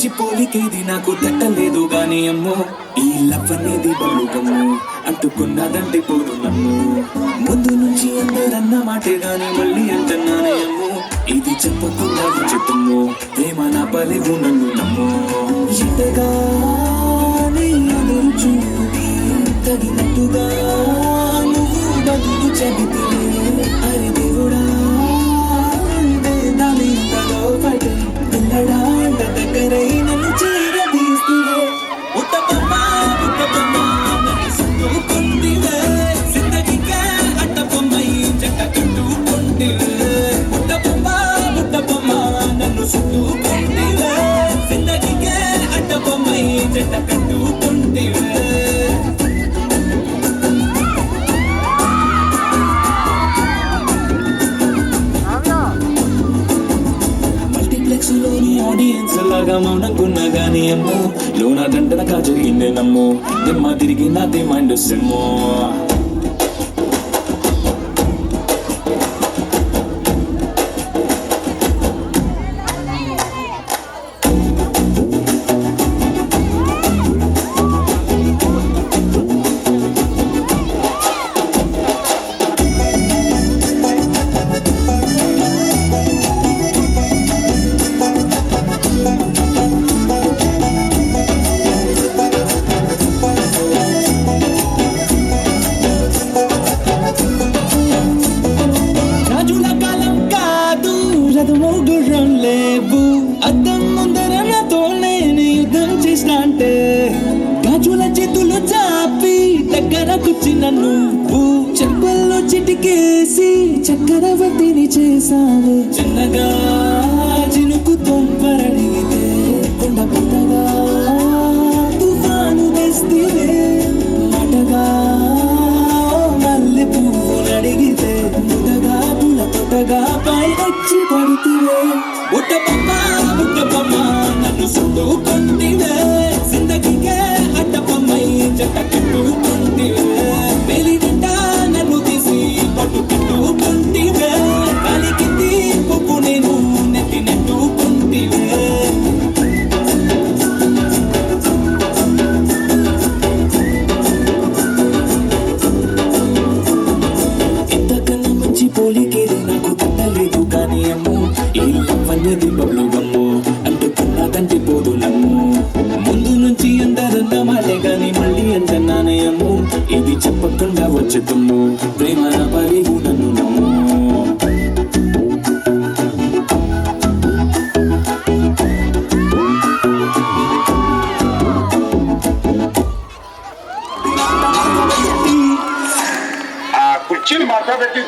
మంచి పోలికేది నాకు తట్టలేదు గాని అమ్మో ఈ లవ్ అనేది బలుగము అంటుకున్నదంటే పోదు నమ్ము ముందు నుంచి అందరన్న మాటే గాని మళ్ళీ అంటున్నానే అమ్మో ఇది చెప్పకుండా చెప్తుమ్మో ప్రేమ నా పలివు నన్ను నమ్ము ఎంతగానే ఎదురు చూడి తగినట్టుగా నువ్వు బతుకు చెబితే అరే దేవుడా దాని ఇంతలో పడే పిల్లడా అంట దగ్గరై నన్ను చేరదీస్తువే ఉట్టపమ్మా నన్ను సుట్టుకుంటివే జిందగీకే అట్టపమ్మై జంట కట్టుకుంటివే ఉట్టపమ్మా నన్ను సుట్టుకుంటివే జిందగీకే అట్టపమ్మై జంట కట్టుకుంటివే ఆడియన్స్ లాగా మౌనంకున్నా గానీ అమ్మో లోన దండనగా జరిగిందే నమ్మో నిమ్మ తిరిగి నాదే మైండ్ సిమ్మో గుర్రం లేవు అద్దం ముందర నాతో నేను యుద్ధం చేసిన అంటే గాజుల చేతులు చాపి దగ్గర కూర్చిన నువ్వు చెంపల్లో చిటికేసి చక్రవర్తిని చేసావు చిన్నగా చినుకు తొంపరడిగితే కొండ పెద్దగా తుఫాను తెస్తే మాటగా మల్లె పువ్వులు అడిగితే ముదగా పుల తొట్టగా పై వచ్చి పడుతువే బుట్టబొమ్మ నన్ను సుట్టుకుంటివే జిందగీకే అట్టపమ్మై జంట కట్టుకుంటివే పెళ్లి నిండా నన్ను తీసి పట్టు కట్టుకుంటివే కాలికింది పువ్వు నేను నెత్తి నెట్టుకుంటివే ఇంతకన్నా మంచి పోలికేది నాకు తట్టలేదు కానీ అమ్మో ఈ లవ్ అనేది బబ్లుగమ్ము అంటుకున్నదంటే పోదు నమ్ము ముందు నుంచి అందరన్న మాటే గాని మళ్ళీ అంటున్నానే అమ్ము ఇది చెప్పకుండా వచ్చుతుమ్ము ప్రేమ నా పలివు నన్ను నమ్ము కుర్చీని మాట్లాడబెట్టి